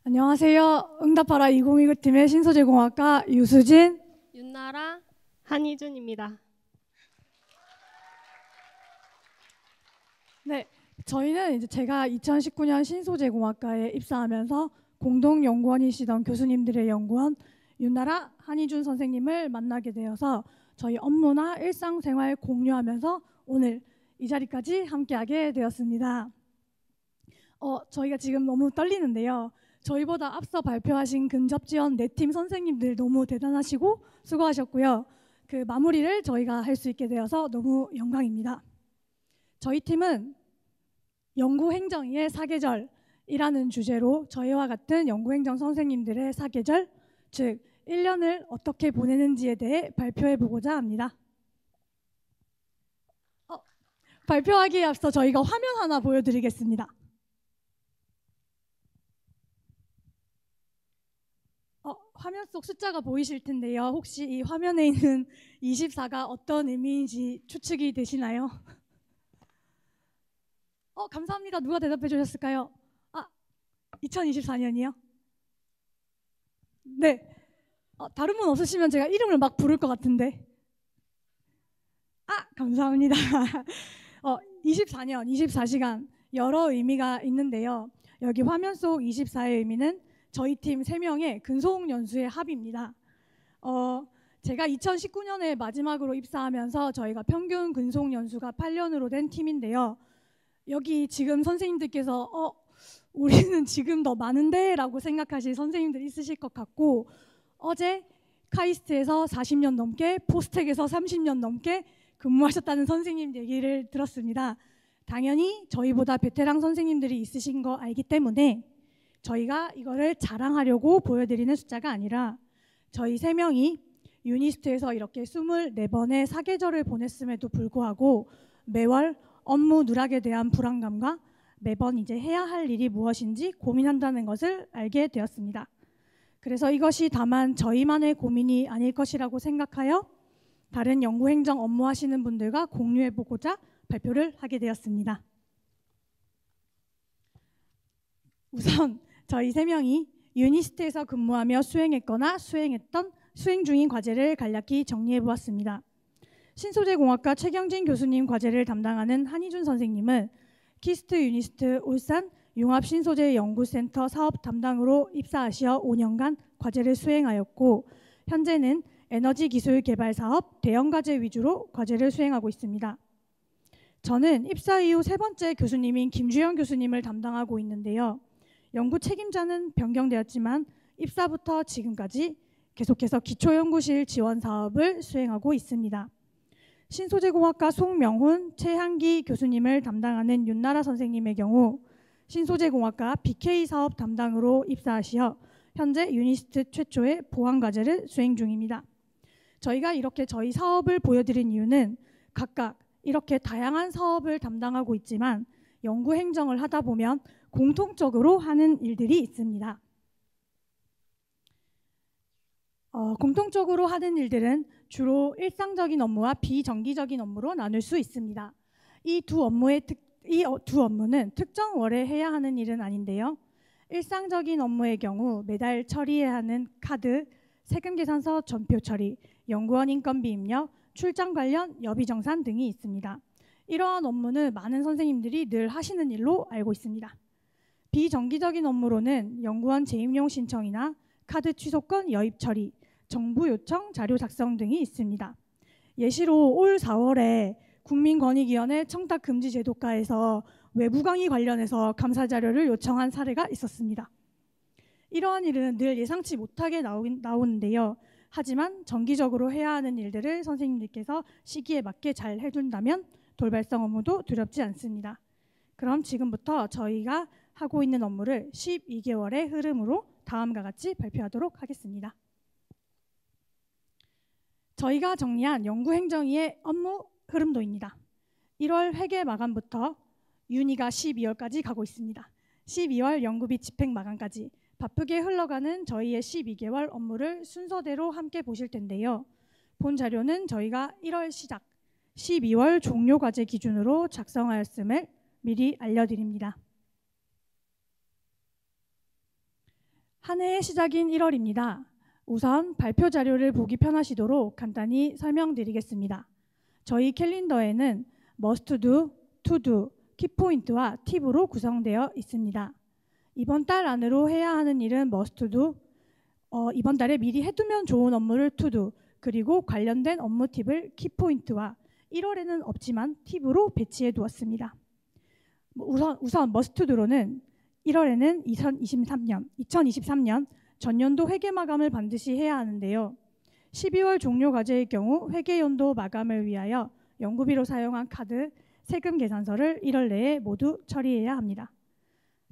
안녕하세요. 응답하라 2029 팀의 신소재공학과 유수진, 윤나라, 한희준입니다. 네, 저희는 이제 제가 2019년 신소재공학과에 입사하면서 공동 연구원이시던 교수님들의 연구원 윤나라, 한희준 선생님을 만나게 되어서 저희 업무나 일상생활 공유하면서 오늘 이 자리까지 함께하게 되었습니다. 저희가 지금 너무 떨리는데요. 저희보다 앞서 발표하신 근접지원 4팀 선생님들 너무 대단하시고 수고하셨고요. 그 마무리를 저희가 할 수 있게 되어서 너무 영광입니다. 저희 팀은 연구행정의 사계절이라는 주제로 저희와 같은 연구행정 선생님들의 사계절, 즉 1년을 어떻게 보내는지에 대해 발표해 보고자 합니다. 발표하기에 앞서 저희가 화면 하나 보여드리겠습니다. 화면 속 숫자가 보이실 텐데요. 혹시 이 화면에 있는 24가 어떤 의미인지 추측이 되시나요? 감사합니다. 누가 대답해 주셨을까요? 2024년이요? 네. 다른 분 없으시면 제가 이름을 막 부를 것 같은데. 감사합니다. 24년, 24시간 여러 의미가 있는데요. 여기 화면 속 24의 의미는 저희 팀 3명의 근속 연수의 합입니다. 제가 2019년에 마지막으로 입사하면서 저희가 평균 근속 연수가 8년으로 된 팀인데요. 여기 지금 선생님들께서 우리는 지금 더 많은데 라고 생각하실 선생님들 있으실 것 같고, 어제 카이스트에서 40년 넘게, 포스텍에서 30년 넘게 근무하셨다는 선생님 얘기를 들었습니다. 당연히 저희보다 베테랑 선생님들이 있으신 거 알기 때문에 저희가 이거를 자랑하려고 보여드리는 숫자가 아니라 저희 3명이 유니스트에서 이렇게 24번의 사계절을 보냈음에도 불구하고 매월 업무 누락에 대한 불안감과 매번 이제 해야 할 일이 무엇인지 고민한다는 것을 알게 되었습니다. 그래서 이것이 다만 저희만의 고민이 아닐 것이라고 생각하여 다른 연구행정 업무하시는 분들과 공유해보고자 발표를 하게 되었습니다. 우선 저희 3명이 유니스트에서 근무하며 수행했거나 수행 중인 과제를 간략히 정리해보았습니다. 신소재공학과 최경진 교수님 과제를 담당하는 한희준 선생님은 키스트 유니스트 울산 융합신소재연구센터 사업 담당으로 입사하시어 5년간 과제를 수행하였고, 현재는 에너지 기술 개발 사업 대형 과제 위주로 과제를 수행하고 있습니다. 저는 입사 이후 3번째 교수님인 김주영 교수님을 담당하고 있는데요. 연구 책임자는 변경되었지만 입사부터 지금까지 계속해서 기초연구실 지원 사업을 수행하고 있습니다. 신소재공학과 송명훈, 최한기 교수님을 담당하는 윤나라 선생님의 경우 신소재공학과 BK 사업 담당으로 입사하시어 현재 유니스트 최초의 보완과제를 수행 중입니다. 저희가 이렇게 저희 사업을 보여드린 이유는 각각 이렇게 다양한 사업을 담당하고 있지만 연구행정을 하다 보면 공통적으로 하는 일들이 있습니다. 공통적으로 하는 일들은 주로 일상적인 업무와 비정기적인 업무로 나눌 수 있습니다. 이 두 업무는 특정 월에 해야 하는 일은 아닌데요. 일상적인 업무의 경우 매달 처리해야 하는 카드, 세금 계산서 전표 처리, 연구원 인건비 입력, 출장 관련 여비정산 등이 있습니다. 이러한 업무는 많은 선생님들이 늘 하시는 일로 알고 있습니다. 비정기적인 업무로는 연구원 재임용 신청이나 카드 취소권 여입 처리, 정부 요청 자료 작성 등이 있습니다. 예시로 올 4월에 국민권익위원회 청탁금지제도과에서 외부 강의 관련해서 감사 자료를 요청한 사례가 있었습니다. 이러한 일은 늘 예상치 못하게 나오는데요. 하지만 정기적으로 해야 하는 일들을 선생님들께서 시기에 맞게 잘 해둔다면 돌발성 업무도 두렵지 않습니다. 그럼 지금부터 저희가 하고 있는 업무를 12개월의 흐름으로 다음과 같이 발표하도록 하겠습니다. 저희가 정리한 연구행정위의 업무 흐름도입니다. 1월 회계 마감부터 윤희가 12월까지 가고 있습니다. 12월 연구비 집행 마감까지 바쁘게 흘러가는 저희의 12개월 업무를 순서대로 함께 보실 텐데요. 본 자료는 저희가 1월 시작, 12월 종료 과제 기준으로 작성하였음을 미리 알려드립니다. 한 해의 시작인 1월입니다. 우선 발표 자료를 보기 편하시도록 간단히 설명드리겠습니다. 저희 캘린더에는 must do, to do, 키포인트와 팁으로 구성되어 있습니다. 이번 달 안으로 해야 하는 일은 must do, 이번 달에 미리 해두면 좋은 업무를 to do, 그리고 관련된 업무 팁을 키포인트와 1월에는 없지만 팁으로 배치해 두었습니다. 우선 must do로는 1월에는 2023년 전년도 회계 마감을 반드시 해야 하는데요. 12월 종료 과제의 경우 회계 연도 마감을 위하여 연구비로 사용한 카드, 세금 계산서를 1월 내에 모두 처리해야 합니다.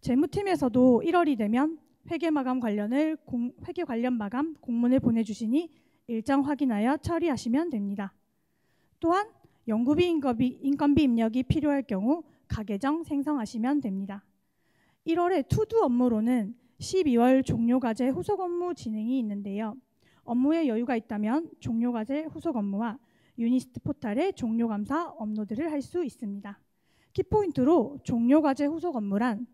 재무팀에서도 1월이 되면 회계 관련 마감 공문을 보내주시니 일정 확인하여 처리하시면 됩니다. 또한 연구비 인건비 입력이 필요할 경우 가계정 생성하시면 됩니다. 1월의 투두 업무로는 12월 종료과제 후속 업무 진행이 있는데요. 업무에 여유가 있다면 종료과제 후속 업무와 유니스트 포탈에 종료감사 업로드를 할 수 있습니다. 키포인트로 종료과제 후속 업무란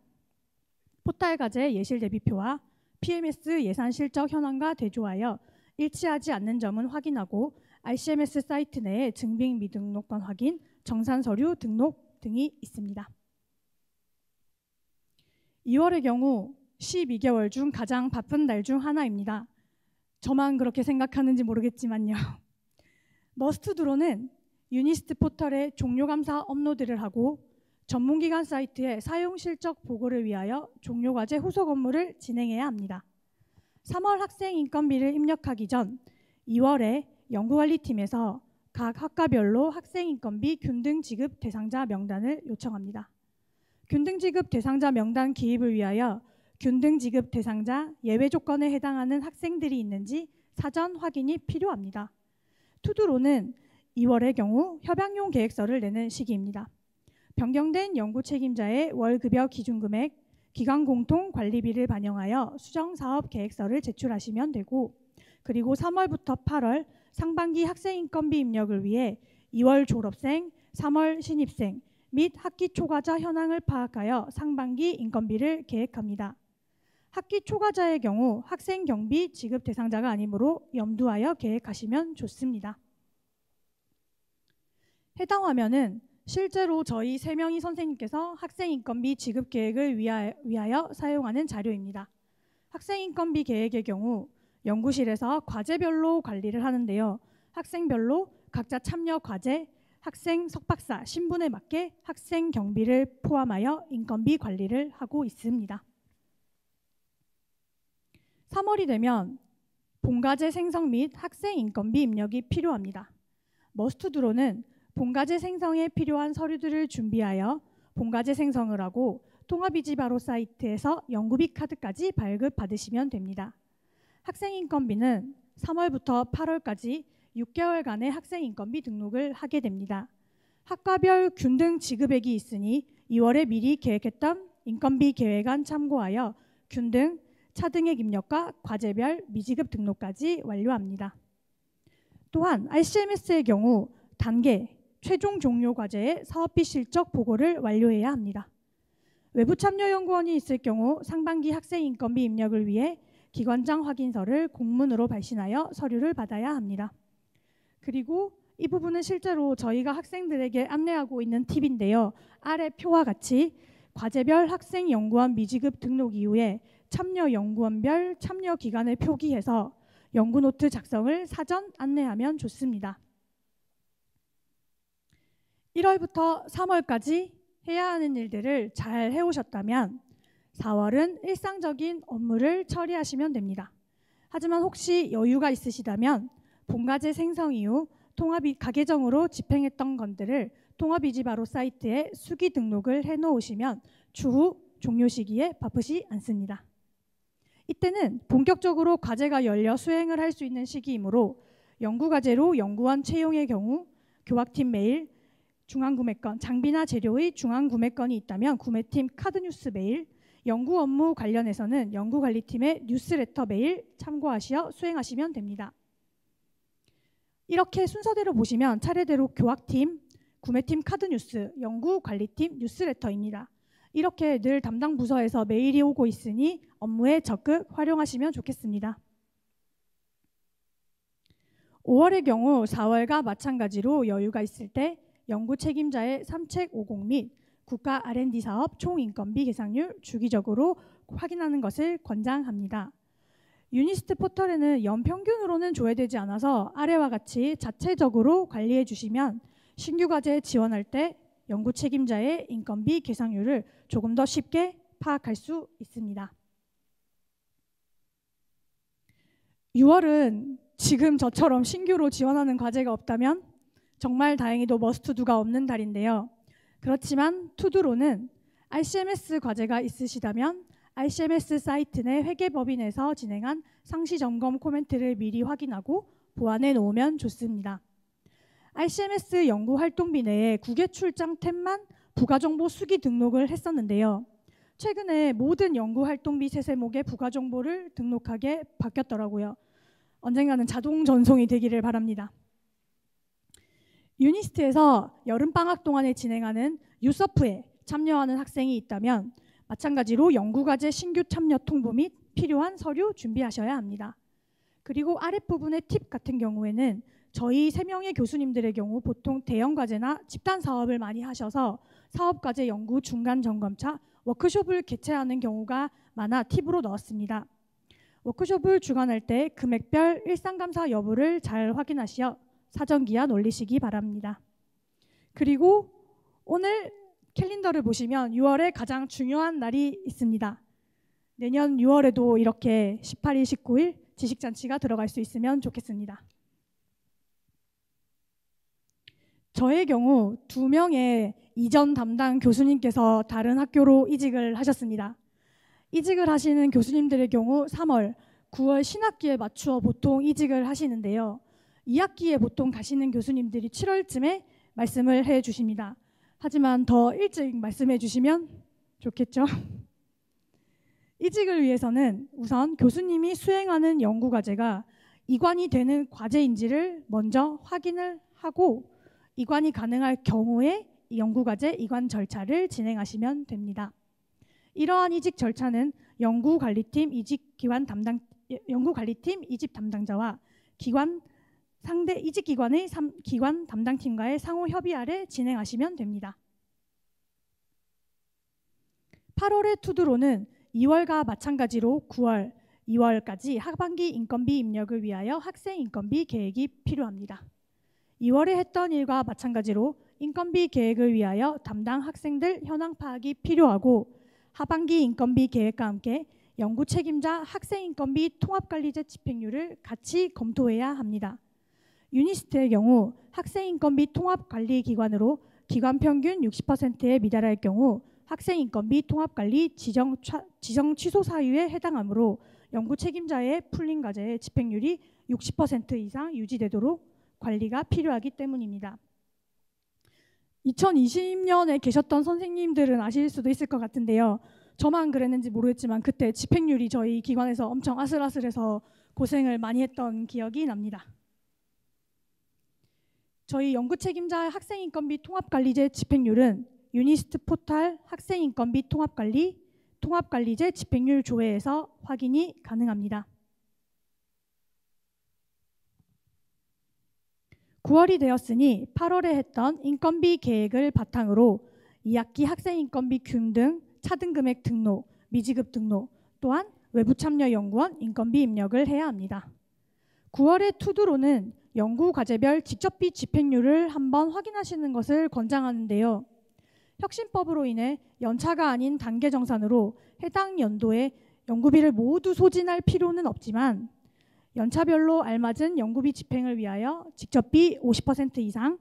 포탈과제 예실 대비표와 PMS 예산 실적 현황과 대조하여 일치하지 않는 점은 확인하고 RCMS 사이트 내에 증빙 미등록권 확인, 정산 서류 등록 등이 있습니다. 2월의 경우 12개월 중 가장 바쁜 달 중 하나입니다. 저만 그렇게 생각하는지 모르겠지만요. 머스트드로는 유니스트 포털에 종료감사 업로드를 하고 전문기관 사이트에 사용 실적 보고를 위하여 종료과제 후속 업무를 진행해야 합니다. 3월 학생 인건비를 입력하기 전 2월에 연구관리팀에서 각 학과별로 학생 인건비 균등 지급 대상자 명단을 요청합니다. 균등 지급 대상자 명단 기입을 위하여 균등 지급 대상자 예외 조건에 해당하는 학생들이 있는지 사전 확인이 필요합니다. 투두로는 2월의 경우 협약용 계획서를 내는 시기입니다. 변경된 연구 책임자의 월급여 기준금액, 기관 공통 관리비를 반영하여 수정사업 계획서를 제출하시면 되고, 그리고 3월부터 8월 상반기 학생 인건비 입력을 위해 2월 졸업생, 3월 신입생 및 학기 초과자 현황을 파악하여 상반기 인건비를 계획합니다. 학기 초과자의 경우 학생 경비 지급 대상자가 아니므로 염두하여 계획하시면 좋습니다. 해당 화면은 실제로 저희 3명의 선생님께서 학생 인건비 지급 계획을 위하여 사용하는 자료입니다. 학생 인건비 계획의 경우 연구실에서 과제별로 관리를 하는데요. 학생별로 각자 참여 과제, 학생 석박사, 신분에 맞게 학생 경비를 포함하여 인건비 관리를 하고 있습니다. 3월이 되면 본과제 생성 및 학생 인건비 입력이 필요합니다. 머스트드로는 본과제 생성에 필요한 서류들을 준비하여 본과제 생성을 하고 통합이지바로 사이트에서 연구비 카드까지 발급받으시면 됩니다. 학생 인건비는 3월부터 8월까지 6개월간의 학생 인건비 등록을 하게 됩니다. 학과별 균등 지급액이 있으니 2월에 미리 계획했던 인건비 계획안 참고하여 균등, 차등액 입력과 과제별 미지급 등록까지 완료합니다. 또한 RCMS의 경우 단계, 최종 종료 과제의 사업비 실적 보고를 완료해야 합니다. 외부 참여 연구원이 있을 경우 상반기 학생 인건비 입력을 위해 기관장 확인서를 공문으로 발신하여 서류를 받아야 합니다. 그리고 이 부분은 실제로 저희가 학생들에게 안내하고 있는 팁인데요. 아래 표와 같이 과제별 학생 연구원 미지급 등록 이후에 참여 연구원별 참여 기간을 표기해서 연구노트 작성을 사전 안내하면 좋습니다. 1월부터 3월까지 해야 하는 일들을 잘 해오셨다면 4월은 일상적인 업무를 처리하시면 됩니다. 하지만 혹시 여유가 있으시다면 본과제 생성 이후 가계정으로 집행했던 것들을 통합이지바로 사이트에 수기 등록을 해놓으시면 추후 종료 시기에 바쁘지 않습니다. 이때는 본격적으로 과제가 열려 수행을 할 수 있는 시기이므로 연구과제로 연구원 채용의 경우 교학팀 메일, 중앙구매건, 장비나 재료의 중앙구매건이 있다면 구매팀 카드뉴스 메일, 연구 업무 관련해서는 연구관리팀의 뉴스레터 메일 참고하시어 수행하시면 됩니다. 이렇게 순서대로 보시면 차례대로 교학팀, 구매팀 카드뉴스, 연구관리팀 뉴스레터입니다. 이렇게 늘 담당 부서에서 메일이 오고 있으니 업무에 적극 활용하시면 좋겠습니다. 5월의 경우 4월과 마찬가지로 여유가 있을 때 연구 책임자의 3책 50 및 국가 R&D 사업 총 인건비 계상률 주기적으로 확인하는 것을 권장합니다. 유니스트 포털에는 연평균으로는 조회되지 않아서 아래와 같이 자체적으로 관리해 주시면 신규 과제 지원할 때 연구 책임자의 인건비 계상률을 조금 더 쉽게 파악할 수 있습니다. 6월은 지금 저처럼 신규로 지원하는 과제가 없다면 정말 다행히도 머스트두가 없는 달인데요. 그렇지만 투두로는 RCMS 과제가 있으시다면 RCMS 사이트 내 회계법인에서 진행한 상시 점검 코멘트를 미리 확인하고 보완해 놓으면 좋습니다. RCMS 연구 활동비 내에 국외 출장 탭만 부가정보 수기 등록을 했었는데요. 최근에 모든 연구 활동비 세세목에 부가정보를 등록하게 바뀌었더라고요. 언젠가는 자동 전송이 되기를 바랍니다. 유니스트에서 여름방학 동안에 진행하는 유서프에 참여하는 학생이 있다면 마찬가지로 연구과제 신규 참여 통보 및 필요한 서류 준비하셔야 합니다. 그리고 아랫부분의 팁 같은 경우에는 저희 3명의 교수님들의 경우 보통 대형 과제나 집단 사업을 많이 하셔서 사업과제 연구 중간 점검차 워크숍을 개최하는 경우가 많아 팁으로 넣었습니다. 워크숍을 주관할 때 금액별 일상감사 여부를 잘 확인하시어 사전기한 올리시기 바랍니다. 그리고 오늘 캘린더를 보시면 6월에 가장 중요한 날이 있습니다. 내년 6월에도 이렇게 18일, 19일 지식잔치가 들어갈 수 있으면 좋겠습니다. 저의 경우 2명의 이전 담당 교수님께서 다른 학교로 이직을 하셨습니다. 이직을 하시는 교수님들의 경우 3월, 9월 신학기에 맞추어 보통 이직을 하시는데요. 2학기에 보통 가시는 교수님들이 7월쯤에 말씀을 해 주십니다. 하지만 더 일찍 말씀해 주시면 좋겠죠. 이직을 위해서는 우선 교수님이 수행하는 연구과제가 이관이 되는 과제인지를 먼저 확인을 하고 이관이 가능할 경우에 연구과제 이관 절차를 진행하시면 됩니다. 이러한 이직 절차는 연구관리팀 이직 담당자와 상대 이직기관의 기관 담당팀과의 상호 협의 아래 진행하시면 됩니다. 8월의 투두로는 2월과 마찬가지로 9월, 2월까지 하반기 인건비 입력을 위하여 학생 인건비 계획이 필요합니다. 2월에 했던 일과 마찬가지로 인건비 계획을 위하여 담당 학생들 현황 파악이 필요하고 하반기 인건비 계획과 함께 연구 책임자 학생 인건비 통합관리제 집행률을 같이 검토해야 합니다. 유니스트의 경우 학생 인건비 통합관리기관으로 기관 평균 60%에 미달할 경우 학생 인건비 통합관리 지정 취소 사유에 해당하므로 연구 책임자의 풀린 과제의 집행률이 60% 이상 유지되도록 관리가 필요하기 때문입니다. 2020년에 계셨던 선생님들은 아실 수도 있을 것 같은데요. 저만 그랬는지 모르겠지만 그때 집행률이 저희 기관에서 엄청 아슬아슬해서 고생을 많이 했던 기억이 납니다. 저희 연구 책임자 학생인건비 통합관리제 집행률은 유니스트 포털 학생인건비 통합관리제 집행률 조회에서 확인이 가능합니다. 9월이 되었으니 8월에 했던 인건비 계획을 바탕으로 2학기 학생인건비 균등, 차등금액 등록, 미지급 등록, 또한 외부 참여 연구원 인건비 입력을 해야 합니다. 9월의 투두로는 연구과제별 직접비 집행률을 한번 확인하시는 것을 권장하는데요. 혁신법으로 인해 연차가 아닌 단계 정산으로 해당 연도에 연구비를 모두 소진할 필요는 없지만 연차별로 알맞은 연구비 집행을 위하여 직접비 50% 이상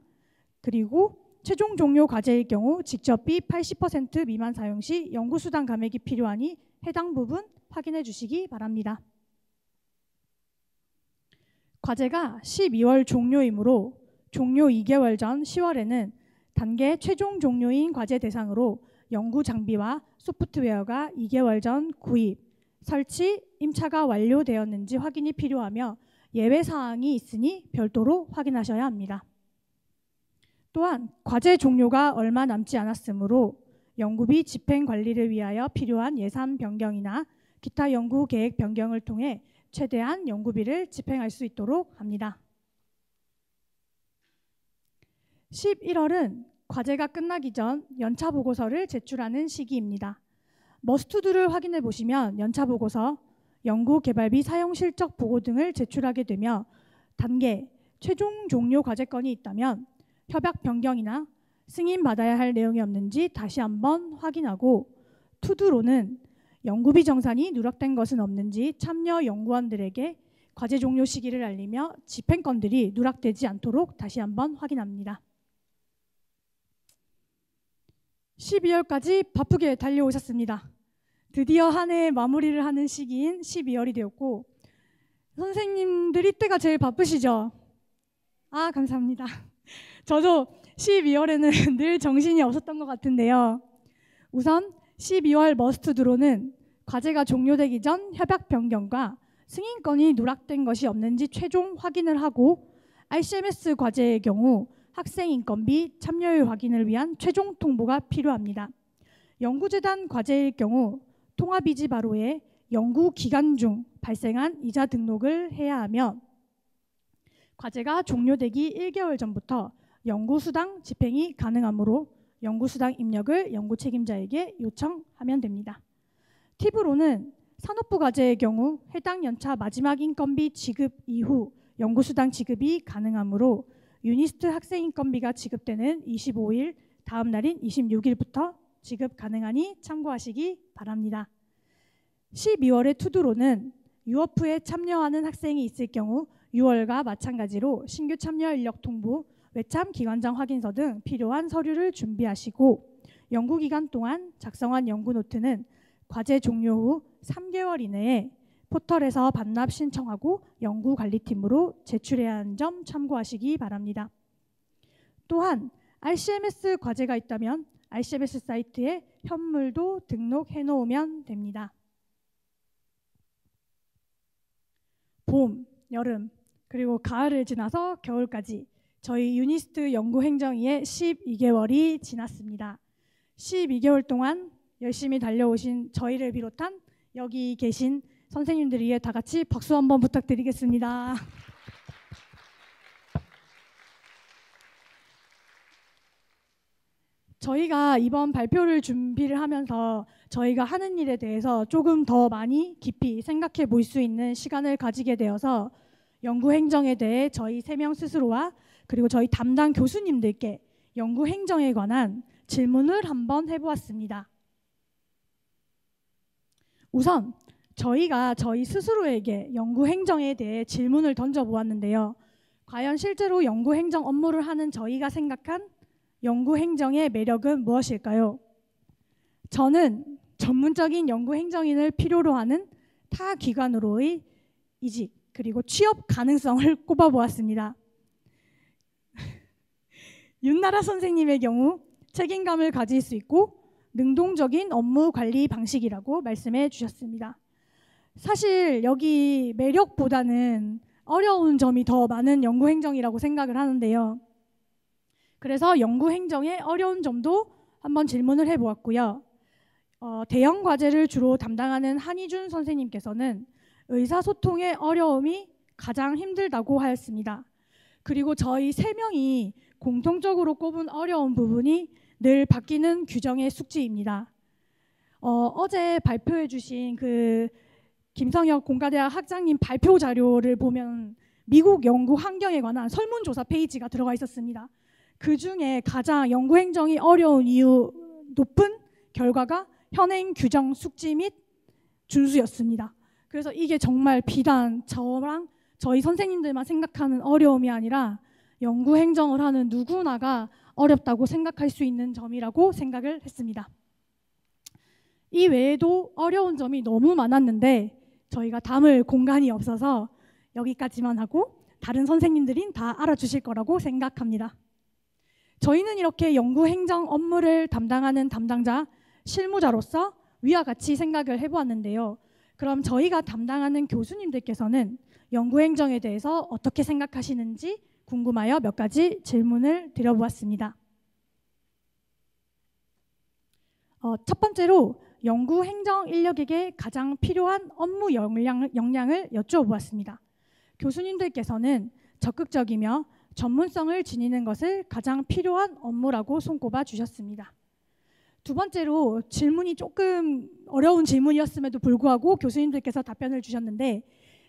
그리고 최종 종료 과제일 경우 직접비 80% 미만 사용 시 연구수당 감액이 필요하니 해당 부분 확인해 주시기 바랍니다. 과제가 12월 종료이므로 종료 2개월 전 10월에는 단계 최종 종료인 과제 대상으로 연구 장비와 소프트웨어가 2개월 전 구입, 설치, 임차가 완료되었는지 확인이 필요하며 예외 사항이 있으니 별도로 확인하셔야 합니다. 또한 과제 종료가 얼마 남지 않았으므로 연구비 집행 관리를 위하여 필요한 예산 변경이나 기타 연구 계획 변경을 통해 최대한 연구비를 집행할 수 있도록 합니다. 11월은 과제가 끝나기 전 연차 보고서를 제출하는 시기입니다. 머스트두를 확인해 보시면 연차 보고서, 연구 개발비 사용 실적 보고 등을 제출하게 되며 단계, 최종 종료 과제건이 있다면 협약 변경이나 승인받아야 할 내용이 없는지 다시 한번 확인하고, 투두로는 연구비 정산이 누락된 것은 없는지 참여 연구원들에게 과제 종료 시기를 알리며 집행건들이 누락되지 않도록 다시 한번 확인합니다. 12월까지 바쁘게 달려오셨습니다. 드디어 한 해 마무리를 하는 시기인 12월이 되었고, 선생님들 이때가 제일 바쁘시죠? 아, 감사합니다. 저도 12월에는 늘 정신이 없었던 것 같은데요. 우선 12월 머스트드로는 과제가 종료되기 전 협약 변경과 승인건이 누락된 것이 없는지 최종 확인을 하고, RCMS 과제의 경우 학생 인건비 참여율 확인을 위한 최종 통보가 필요합니다. 연구재단 과제일 경우 통합이지 바로에 연구 기간 중 발생한 이자 등록을 해야 하며, 과제가 종료되기 1개월 전부터 연구수당 집행이 가능하므로 연구수당 입력을 연구 책임자에게 요청하면 됩니다. 팁으로는 산업부 과제의 경우 해당 연차 마지막 인건비 지급 이후 연구수당 지급이 가능하므로 유니스트 학생 인건비가 지급되는 25일 다음 날인 26일부터 지급 가능하니 참고하시기 바랍니다. 12월의 투두로는 유어프에 참여하는 학생이 있을 경우 6월과 마찬가지로 신규 참여 인력 통보, 외참 기관장 확인서 등 필요한 서류를 준비하시고, 연구기간 동안 작성한 연구 노트는 과제 종료 후 3개월 이내에 포털에서 반납 신청하고 연구관리팀으로 제출해야 하는 점 참고하시기 바랍니다. 또한 RCMS 과제가 있다면 RCMS 사이트에 현물도 등록해 놓으면 됩니다. 봄, 여름, 그리고 가을을 지나서 겨울까지 저희 유니스트 연구행정위의 12개월이 지났습니다. 12개월 동안 열심히 달려오신 저희를 비롯한 여기 계신 선생님들 위해 다 같이 박수 한번 부탁드리겠습니다. 저희가 이번 발표를 준비를 하면서 저희가 하는 일에 대해서 조금 더 많이 깊이 생각해 볼 수 있는 시간을 가지게 되어서 연구행정에 대해 저희 3명 스스로와 그리고 저희 담당 교수님들께 연구행정에 관한 질문을 한번 해보았습니다. 우선 저희가 저희 스스로에게 연구행정에 대해 질문을 던져보았는데요. 과연 실제로 연구행정 업무를 하는 저희가 생각한 연구행정의 매력은 무엇일까요? 저는 전문적인 연구행정인을 필요로 하는 타 기관으로의 이직 그리고 취업 가능성을 꼽아보았습니다. 윤나라 선생님의 경우 책임감을 가질 수 있고 능동적인 업무 관리 방식이라고 말씀해 주셨습니다. 사실 여기 매력보다는 어려운 점이 더 많은 연구행정이라고 생각을 하는데요. 그래서 연구행정의 어려운 점도 한번 질문을 해보았고요. 대형 과제를 주로 담당하는 한희준 선생님께서는 의사소통의 어려움이 가장 힘들다고 하였습니다. 그리고 저희 3명이 공통적으로 꼽은 어려운 부분이 늘 바뀌는 규정의 숙지입니다. 어제 발표해 주신 그 김성혁 공가대학 학장님 발표 자료를 보면 미국 연구 환경에 관한 설문조사 페이지가 들어가 있었습니다. 그 중에 가장 연구행정이 어려운 이유 높은 결과가 현행 규정 숙지 및 준수였습니다. 그래서 이게 정말 비단 저랑 저희 선생님들만 생각하는 어려움이 아니라 연구행정을 하는 누구나가 어렵다고 생각할 수 있는 점이라고 생각을 했습니다. 이 외에도 어려운 점이 너무 많았는데 저희가 담을 공간이 없어서 여기까지만 하고 다른 선생님들이 다 알아주실 거라고 생각합니다. 저희는 이렇게 연구행정 업무를 담당하는 담당자, 실무자로서 위와 같이 생각을 해보았는데요. 그럼 저희가 담당하는 교수님들께서는 연구행정에 대해서 어떻게 생각하시는지 궁금하여 몇 가지 질문을 드려보았습니다. 첫 번째로 연구 행정 인력에게 가장 필요한 업무 역량을 여쭈어보았습니다. 교수님들께서는 적극적이며 전문성을 지니는 것을 가장 필요한 업무라고 손꼽아 주셨습니다. 두 번째로 질문이 조금 어려운 질문이었음에도 불구하고 교수님들께서 답변을 주셨는데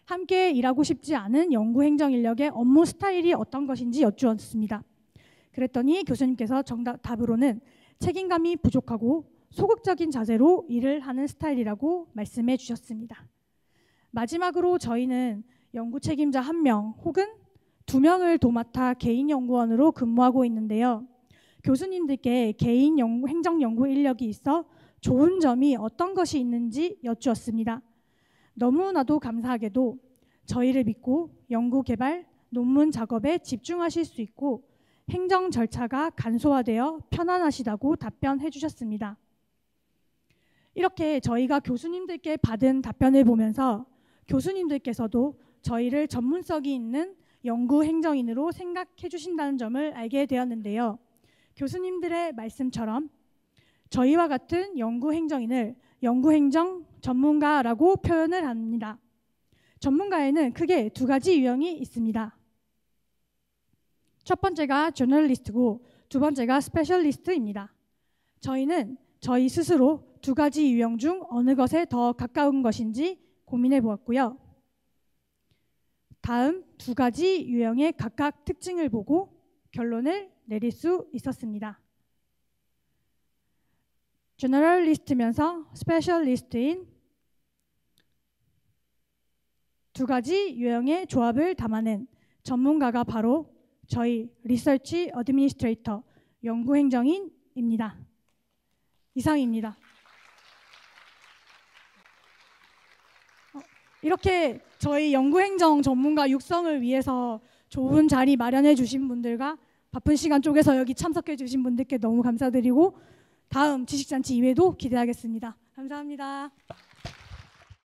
함께 일하고 싶지 않은 연구 행정 인력의 업무 스타일이 어떤 것인지 여쭈었습니다. 그랬더니 교수님께서 답으로는 책임감이 부족하고 소극적인 자세로 일을 하는 스타일이라고 말씀해 주셨습니다. 마지막으로 저희는 연구 책임자 1명 혹은 2명을 도맡아 개인 연구원으로 근무하고 있는데요. 교수님들께 개인 행정 연구 인력이 있어 좋은 점이 어떤 것이 있는지 여쭈었습니다. 너무나도 감사하게도 저희를 믿고 연구 개발, 논문 작업에 집중하실 수 있고 행정 절차가 간소화되어 편안하시다고 답변해 주셨습니다. 이렇게 저희가 교수님들께 받은 답변을 보면서 교수님들께서도 저희를 전문성이 있는 연구 행정인으로 생각해 주신다는 점을 알게 되었는데요. 교수님들의 말씀처럼 저희와 같은 연구 행정인을 연구 행정 전문가라고 표현을 합니다. 전문가에는 크게 2가지 유형이 있습니다. 첫 번째가 저널리스트고 두 번째가 스페셜리스트입니다. 저희는 저희 스스로 2가지 유형 중 어느 것에 더 가까운 것인지 고민해 보았고요. 다음 2가지 유형의 각각 특징을 보고 결론을 내릴 수 있었습니다. 제너럴리스트면서 스페셜리스트인 2가지 유형의 조합을 담아낸 전문가가 바로 저희 리서치 어드미니스트레이터 연구행정인입니다. 이상입니다. 이렇게 저희 연구행정 전문가 육성을 위해서 좋은 자리 마련해 주신 분들과 바쁜 시간 쪼개서 여기 참석해 주신 분들께 너무 감사드리고 다음 지식잔치 2회도 기대하겠습니다. 감사합니다.